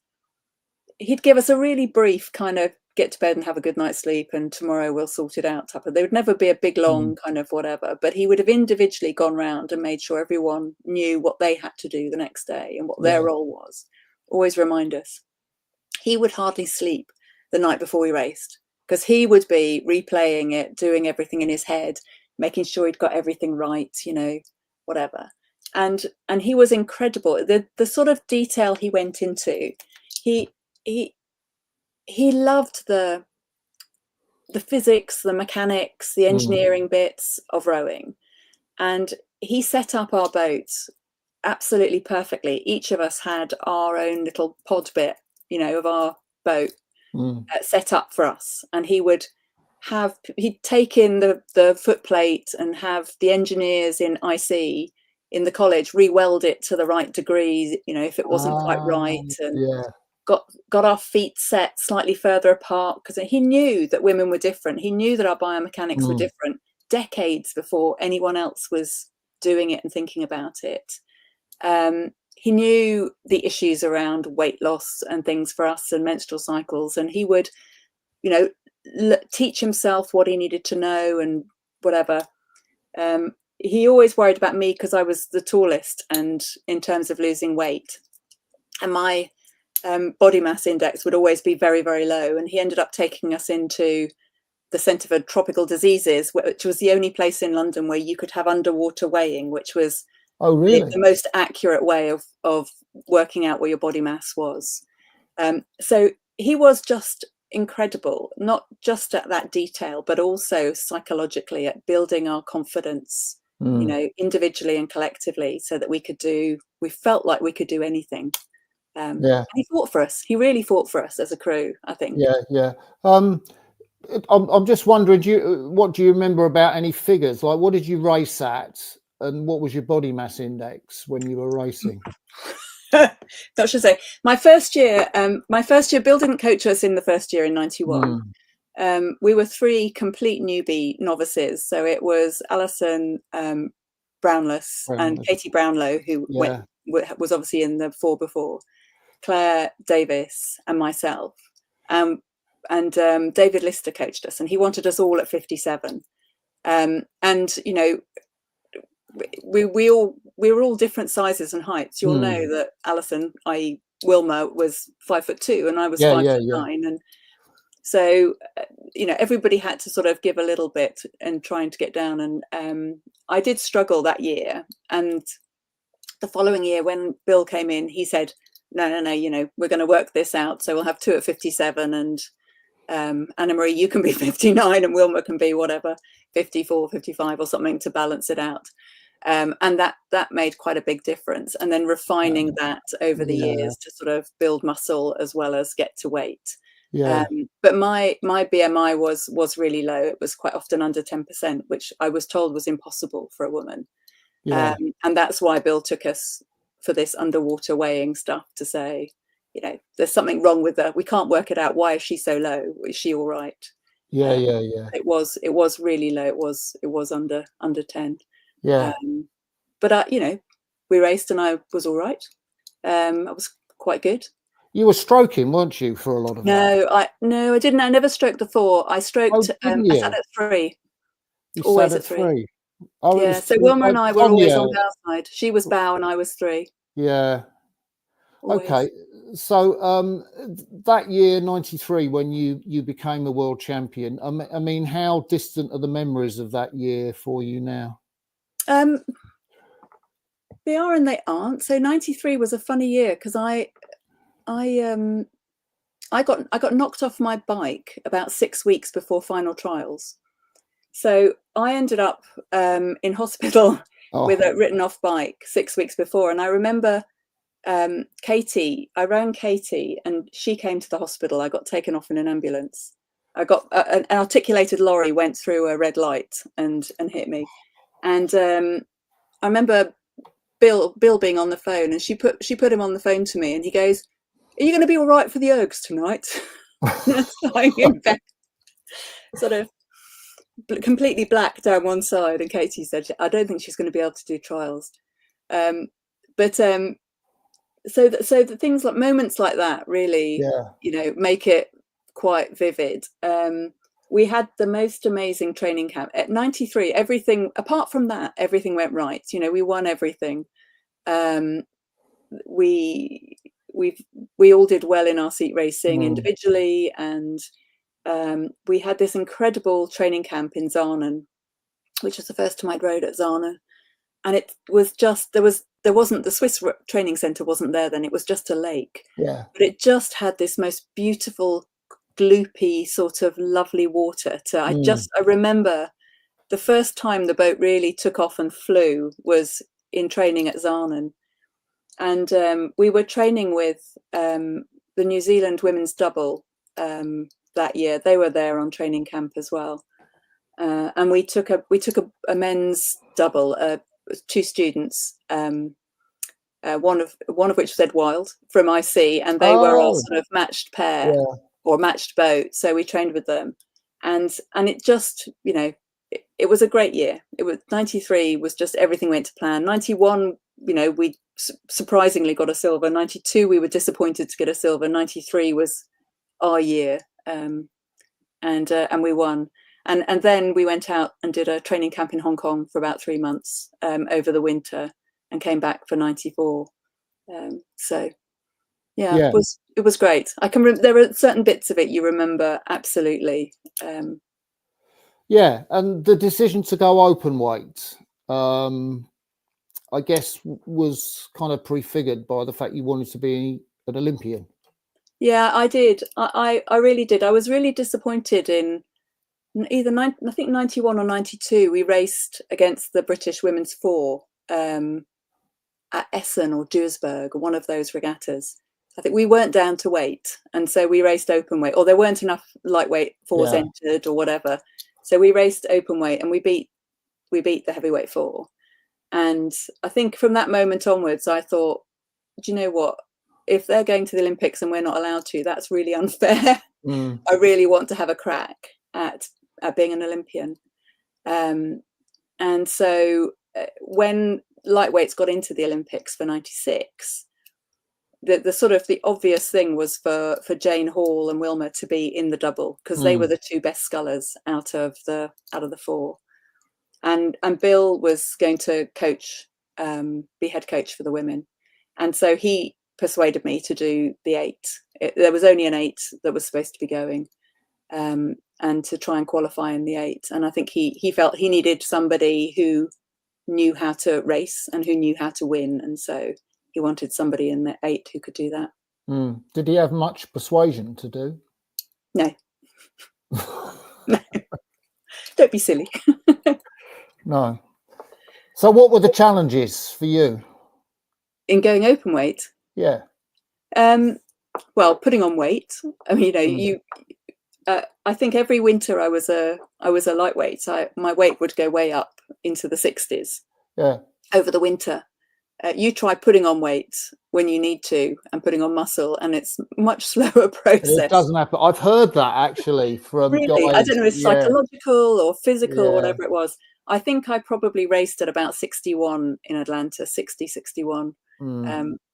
he'd give us a really brief kind of get to bed and have a good night's sleep, and tomorrow we'll sort it out type of. There would never be a big long kind of whatever, but he would have individually gone round and made sure everyone knew what they had to do the next day and what their role was. Always remind us. He would hardly sleep the night before we raced, because he would be replaying it, doing everything in his head, making sure he'd got everything right, you know, whatever. And he was incredible. The sort of detail he went into, he loved the physics, the mechanics, the engineering bits of rowing. And he set up our boats absolutely perfectly. Each of us had our own little pod bit, you know, of our boat set up for us. And he'd take in the foot plate and have the engineers in IC in the college re-weld it to the right degree, you know, if it wasn't quite right, and got our feet set slightly further apart, because he knew that women were different. He knew that our biomechanics were different decades before anyone else was doing it and thinking about it. He knew the issues around weight loss and things for us, and menstrual cycles, and he would, you know, teach himself what he needed to know and whatever. He always worried about me because I was the tallest, and in terms of losing weight, and my body mass index would always be very, very low. And he ended up taking us into the Centre for Tropical Diseases, which was the only place in London where you could have underwater weighing, which was the most accurate way of working out where your body mass was. So he was just incredible, not just at that detail, but also psychologically at building our confidence, you know, individually and collectively, so that we felt like we could do anything. And he fought for us. He really fought for us as a crew, I think. I'm just wondering, what do you remember about any figures? Like, what did you race at, and what was your body mass index when you were racing? That should say my first year. Bill didn't coach us in the first year in 91. We were 3 complete newbie novices. So it was Alison Brownless and Katie Brownlow, who was obviously in the 4 before, Claire Davis, and myself. And David Lister coached us, and he wanted us all at 57. And you know, we were all different sizes and heights. You'll know that Alison, i.e. Wilma, was 5'2" and I was 5'9", and so you know, everybody had to sort of give a little bit and trying to get down. And I did struggle that year. And the following year, when Bill came in, he said, no, you know, we're going to work this out. So we'll have 2 at 57, and Anna-Marie, you can be 59, and Wilma can be whatever, 54, 55 or something, to balance it out. And that made quite a big difference. And then refining that over the years to sort of build muscle as well as get to weight. But my BMI was really low. It was quite often under 10%, which I was told was impossible for a woman. And that's why Bill took us for this underwater weighing stuff, to say, you know, there's something wrong with her. We can't work it out. Why is she so low? Is she all right? It was really low. It was under 10. But you know, we raced and I was all right. I was quite good. You were stroking, weren't you, for a lot of that? No, I didn't. I never stroked the 4. I stroked. I sat at 3. You always sat at 3. Oh, yeah. So Wilma and I were always on bow side. She was bow and I was 3. Yeah. Always. Okay. So that year, 93, when you became a world champion, I mean, how distant are the memories of that year for you now? They are and they aren't. So 93 was a funny year because I got knocked off my bike about 6 weeks before final trials. So I ended up in hospital with a written off bike 6 weeks before. And I remember Katie, I rang Katie and she came to the hospital. I got taken off in an ambulance. I got an articulated lorry went through a red light and hit me. And I remember Bill being on the phone, and she put him on the phone to me, and he goes, "Are you going to be all right for the ergs tonight?" Lying in bed, sort of completely black down one side. And Katie said, "I don't think she's going to be able to do trials." So the things like moments like that really, you know, make it quite vivid. We had the most amazing training camp at 93. Everything apart from that, everything went right. You know, we won everything. We all did well in our seat racing individually, and we had this incredible training camp in Zarnen, which was the first time I'd rode at Zarnen, and it was just there wasn't the Swiss training centre wasn't there then. It was just a lake, but it just had this most beautiful, gloopy, sort of lovely water. I remember the first time the boat really took off and flew was in training at Zarnen. And we were training with the New Zealand women's double that year. They were there on training camp as well. And we took a men's double, 2 students, one of which was Ed Wild from IC, and they were all sort of matched pair or matched boat. So we trained with them, and it just, you know, it was a great year. It was 93 was just everything went to plan. 91, you know, we surprisingly got a silver. 92 we were disappointed to get a silver. 93 was our year, and we won. And then we went out and did a training camp in Hong Kong for about 3 months over the winter, and came back for 94. So it was great. I can there are certain bits of it you remember absolutely. And the decision to go open weight, I guess, was kind of prefigured by the fact you wanted to be an Olympian. Yeah, I did. I really did. I was really disappointed in either I think 91 or 92. We raced against the British women's 4 at Essen or Duisburg, or one of those regattas. I think we weren't down to weight, and so we raced open weight, or there weren't enough lightweight 4s entered or whatever. So we raced open weight, and we beat the heavyweight 4. And I think from that moment onwards, I thought, do you know what? If they're going to the Olympics and we're not allowed to, that's really unfair. I really want to have a crack at being an Olympian. And so when lightweights got into the Olympics for 96, the sort of the obvious thing was for Jane Hall and Wilma to be in the double, because they were the 2 best scullers out of the 4. and Bill was going to coach, be head coach for the women, and so he persuaded me to do the 8. There was only an 8 that was supposed to be going, and to try and qualify in the 8. And I think he felt he needed somebody who knew how to race and who knew how to win, and so he wanted somebody in the 8 who could do that. Did he have much persuasion to do? No. No. Don't be silly. No. So what were the challenges for you in going open weight? Yeah. Well, putting on weight. I mean, you know, I think every winter I was a lightweight. My weight would go way up into the 60s. Yeah. Over the winter. You try putting on weight when you need to and putting on muscle, and it's much slower process. It doesn't happen. I've heard that actually from really? guys. I don't know if it's psychological or physical or whatever it was. I think I probably raced at about 61 in Atlanta, 60, 61.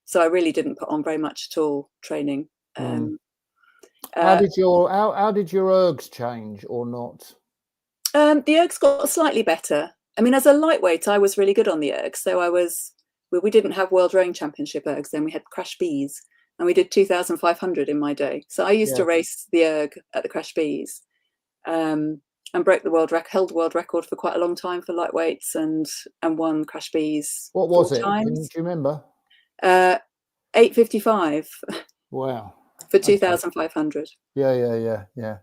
So I really didn't put on very much at all training. How did your ergs change or not? The ergs got slightly better. I mean, as a lightweight, I was really good on the ergs. So we didn't have World Rowing Championship ergs then. We had Crash Bees, and we did 2,500 in my day. So I used to race the erg at the Crash Bees, and broke the held the world record for quite a long time for lightweights, and won Crash Bees. What was it? Times. Do you remember? 8:55. Wow. For 2,500. Yeah.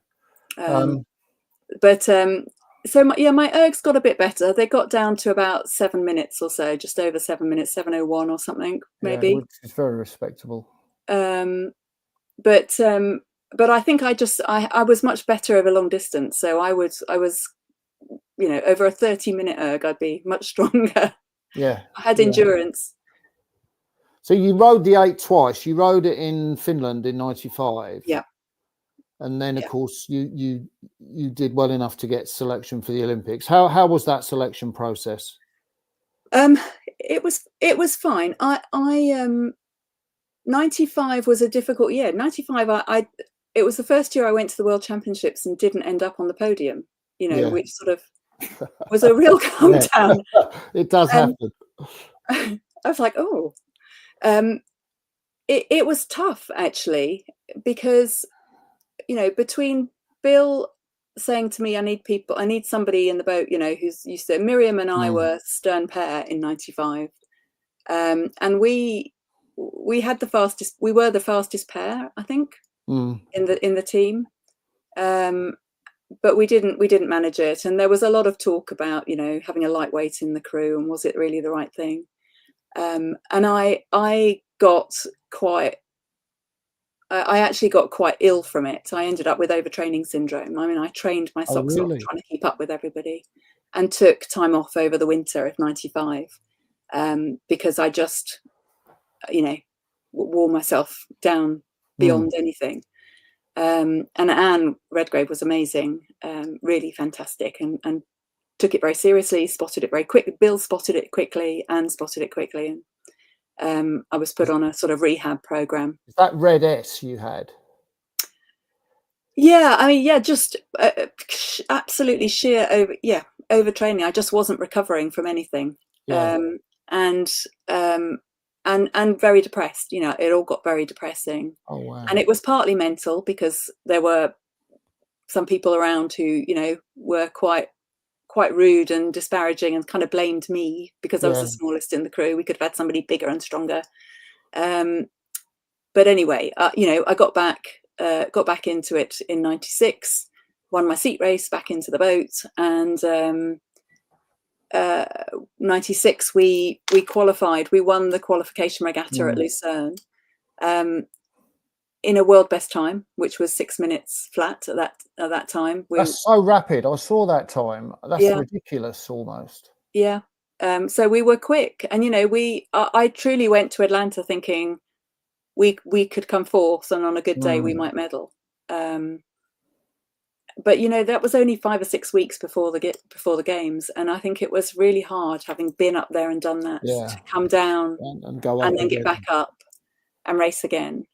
So my ergs got a bit better. They got down to about 7 minutes or so, just over 7 minutes, 7:01 or something, maybe. Which is very respectable. But I think I was much better over long distance. So I was, you know, over a 30-minute erg, I'd be much stronger. Yeah. I had endurance. So you rode the 8 twice. You rode it in Finland in 95. Yeah. And then of course you did well enough to get selection for the Olympics. How was that selection process? It was fine. 95 was a difficult year. 95 it was the first year I went to the World Championships and didn't end up on the podium, you know, which sort of was a real come down. It does happen. I was like, oh. It was tough actually, because you know, between Bill saying to me, I need somebody in the boat, you know, who's used to, Miriam and I were stern pair in 95. And we were the fastest pair, I think, in the team. But we didn't manage it. And there was a lot of talk about, you know, having a lightweight in the crew, and was it really the right thing? And I actually got quite ill from it. I ended up with overtraining syndrome. I mean, I trained my socks off trying to keep up with everybody, and took time off over the winter of 95 because I just, you know, wore myself down beyond anything. And Anne Redgrave was amazing, really fantastic, and took it very seriously, spotted it very quickly. Bill spotted it quickly, and spotted it quickly. And I was put on a sort of rehab program. Is that red S you had? Yeah, I mean, just absolutely sheer overtraining. I just wasn't recovering from anything, and very depressed. You know, it all got very depressing. Oh wow! And it was partly mental, because there were some people around who, you know, were quite rude and disparaging, and kind of blamed me because I was the smallest in the crew. We could have had somebody bigger and stronger. But anyway, you know, I got back into it in 96, won my seat race back into the boat, and 96 we qualified. We won the qualification regatta at Lucerne in a world best time, which was 6 minutes flat at that time. That's so rapid. I saw that time. That's ridiculous almost. Yeah. So we were quick, and you know, I truly went to Atlanta thinking we could come fourth, and on a good day we might medal. But you know, that was only 5 or 6 weeks before the games, and I think it was really hard, having been up there and done that, to come down and go up and then get back up and race again.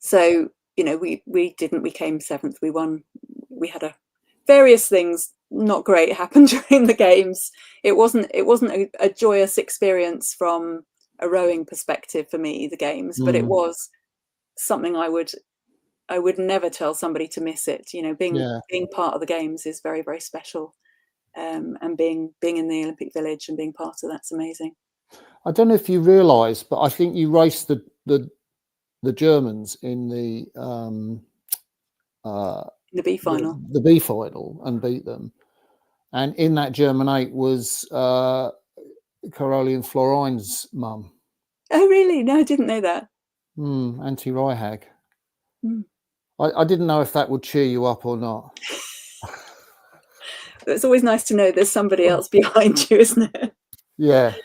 So you know, we came 7th. We won. We had various things not great happened during the games. It wasn't a joyous experience from a rowing perspective for me, the games, but it was something I would never tell somebody to miss it. You know, being part of the games is very, very special. And being in the Olympic Village and being part of that's amazing. I don't know if you realise, but I think you raced the Germans in the B final. The B final and beat them. And in that German 8 was Caroline and Florine's mum. Oh, really? No, I didn't know that. Auntie Ryhag. I didn't know if that would cheer you up or not. It's always nice to know there's somebody else behind you, isn't it? Yeah.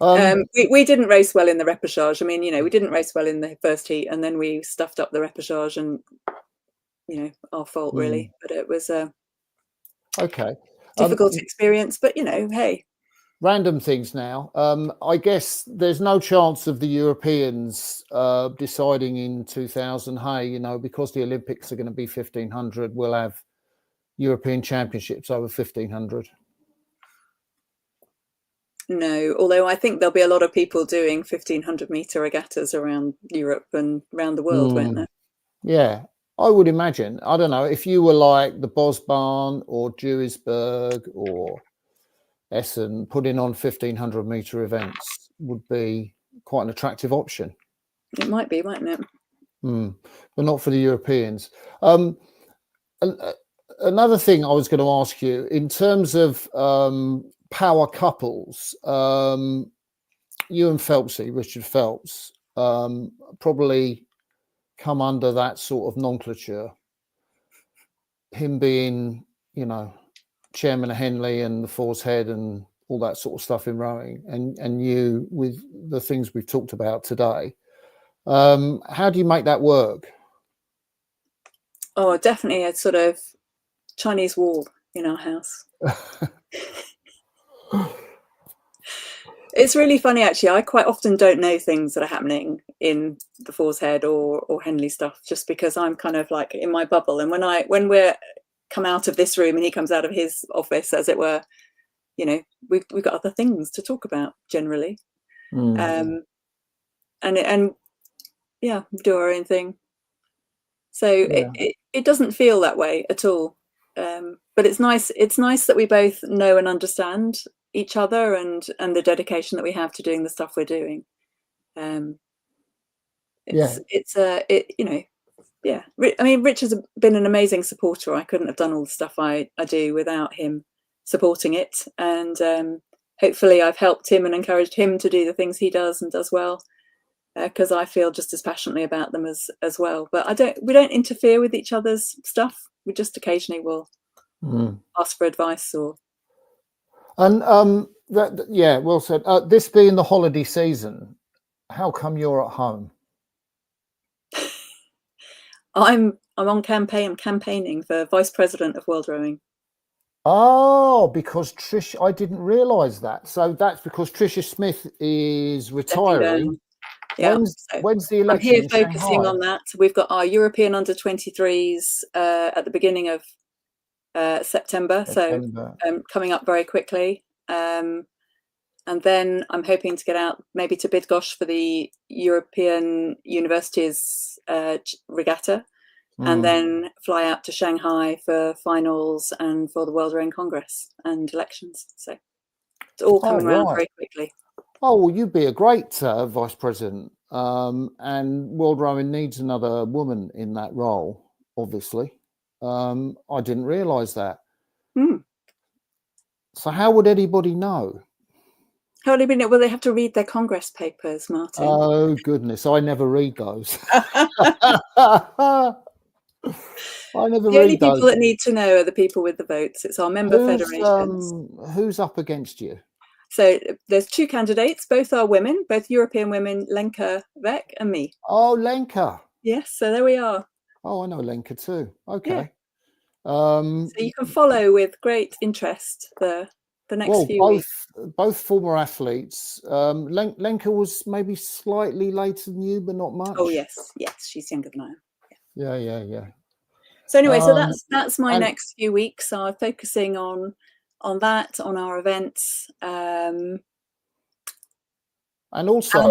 We didn't race well in the repechage. I mean, you know, we didn't race well in the first heat, and then we stuffed up the repechage, and you know, our fault really. But it was a difficult experience. But you know, hey. Random things now. I guess there's no chance of the Europeans deciding in 2000. Hey, you know, because the Olympics are going to be 1500, we'll have European Championships over 1500. No, although I think there'll be a lot of people doing 1500-meter regattas around Europe and around the world, won't there? Yeah, I would imagine. I don't know if you were like the Bosbahn or Duisburg or Essen, putting on 1500-meter events would be quite an attractive option. It might be, mightn't it? But not for the Europeans. Another thing I was going to ask you, in terms of power couples, you and Phelpsy, Richard Phelps, probably come under that sort of nomenclature. Him being, you know, chairman of Henley and the Four's Head and all that sort of stuff in rowing, and you with the things we've talked about today. How do you make that work? Oh, definitely a sort of Chinese wall in our house. It's really funny, actually. I quite often don't know things that are happening in the Four's Head or Henley stuff, just because I'm kind of like in my bubble. And when we're come out of this room and he comes out of his office, as it were, you know, we've got other things to talk about generally. And yeah, do our own thing. So it doesn't feel that way at all. But it's nice that we both know and understand each other and the dedication that we have to doing the stuff we're doing. You know, yeah. I mean, Rich has been an amazing supporter. I couldn't have done all the stuff I do without him supporting it. And hopefully I've helped him and encouraged him to do the things he does and does well, because I feel just as passionately about them as well. But we don't interfere with each other's stuff. We just occasionally will ask for advice or. And well said. This being the holiday season, how come you're at home? I'm on campaign. I'm campaigning for Vice President of World Rowing. Oh, because Trish, I didn't realise that. So that's because Tricia Smith is retiring. Yeah. When's the election? I'm here focusing on that. We've got our European under-23s at the beginning of September. So coming up very quickly. And then I'm hoping to get out maybe to Bydgoszcz for the European Universities regatta, and then fly out to Shanghai for finals and for the World Rowing Congress and elections. So it's all coming around very quickly. Oh, well, you'd be a great vice president. And World Rowing needs another woman in that role, obviously. I didn't realise that. So how would anybody know? How would anybody know? Well, they have to read their Congress papers, Martin. Oh, goodness. I never read those. The only people that need to know are the people with the votes. It's our member federations. Who's up against you? So there's two candidates. Both are women, both European women, Lenka Beck and me. Oh, Lenka. Yes, so there we are. Oh, I know Lenka too. Okay. Yeah. So you can follow with great interest the next few weeks. Both former athletes. Lenka was maybe slightly later than you, but not much. Oh, yes, she's younger than I am. Yeah. So anyway, so that's my and next few weeks. So I'm focusing on that, on our events. and also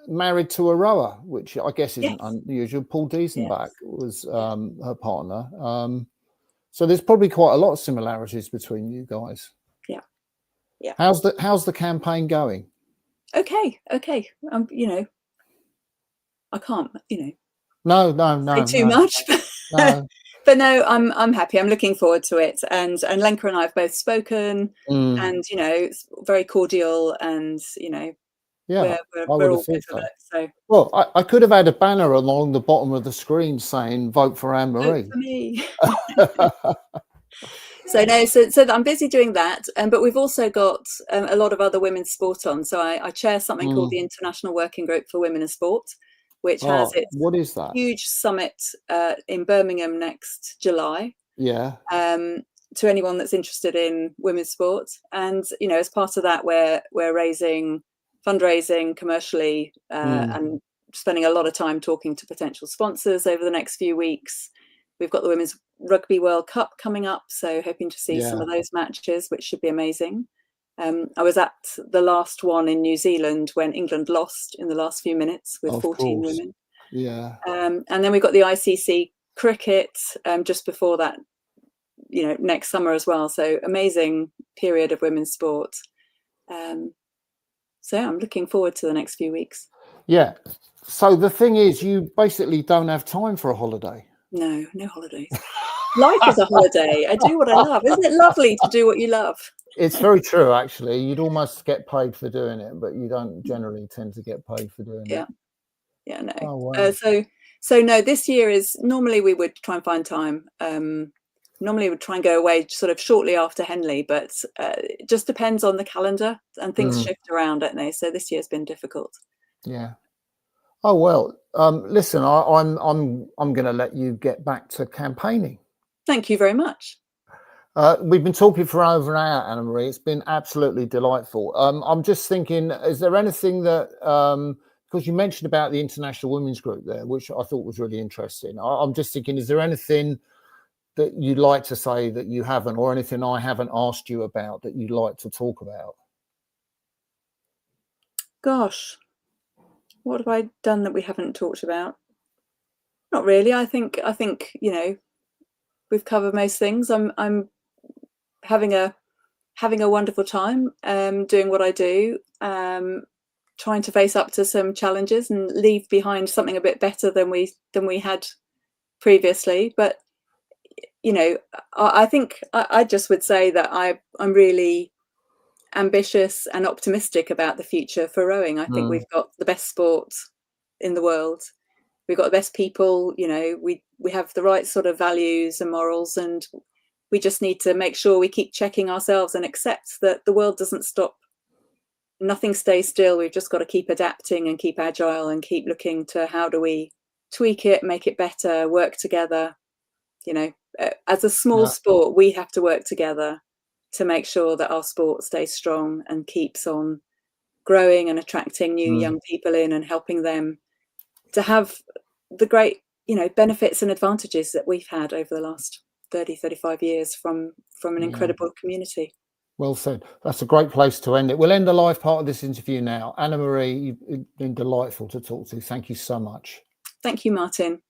married to a rower, which I guess isn't unusual. Paul Diesenbach was her partner. So there's probably quite a lot of similarities between you guys. Yeah. How's the campaign going? Okay. You know, I can't, you know, say too much. No. But no, I'm happy. I'm looking forward to it. And Lenka and I have both spoken, and you know, it's very cordial, and you know, we're all good with it. So well, I could have had a banner along the bottom of the screen saying "Vote for Anna-Marie." Vote for me. So no, so I'm busy doing that, but we've also got a lot of other women's sport on. So I chair something called the International Working Group for Women in Sport, which has its what is that? huge summit in Birmingham next July. Yeah. To anyone that's interested in women's sport, and you know, as part of that, we're fundraising commercially and spending a lot of time talking to potential sponsors over the next few weeks. We've got the Women's Rugby World Cup coming up, so hoping to see some of those matches, which should be amazing. I was at the last one in New Zealand when England lost in the last few minutes with 14 women. Yeah. And then we've got the ICC cricket just before that, you know, next summer as well. So amazing period of women's sport. So I'm looking forward to the next few weeks. Yeah. So the thing is, you basically don't have time for a holiday. No holidays. Life is a holiday. I do what I love. Isn't it lovely to do what you love? It's very true, actually. You'd almost get paid for doing it, but you don't generally tend to get paid for doing it. Yeah, no. Oh, wow. So no, this year is normally we would try and find time. Normally we'd try and go away sort of shortly after Henley, but it just depends on the calendar and things shift around, don't they? So this year's been difficult. Yeah. Oh well. Listen, I'm going to let you get back to campaigning. Thank you very much. We've been talking for over an hour, Anna-Marie. It's been absolutely delightful. I'm just thinking, is there anything that, because you mentioned about the International Women's Group there, which I thought was really interesting. I'm just thinking, is there anything that you'd like to say that you haven't, or anything I haven't asked you about that you'd like to talk about? Gosh, what have I done that we haven't talked about? Not really. I think you know, we've covered most things. I'm having a wonderful time doing what I do, trying to face up to some challenges and leave behind something a bit better than we had previously. But you know, I think I just would say that I'm really ambitious and optimistic about the future for rowing. I think we've got the best sport in the world. We've got the best people. You know, we have the right sort of values and morals, and we just need to make sure we keep checking ourselves and accept that the world doesn't stop. Nothing stays still. We've just got to keep adapting and keep agile and keep looking to how do we tweak it, make it better, work together. You know, as a small sport, we have to work together to make sure that our sport stays strong and keeps on growing and attracting new young people in and helping them to have the great, you know, benefits and advantages that we've had over the last 35 years from an incredible community. Well said. That's a great place to end it. We'll end the live part of this interview now. Anna-Marie, you've been delightful to talk to. Thank you so much. Thank you, Martin.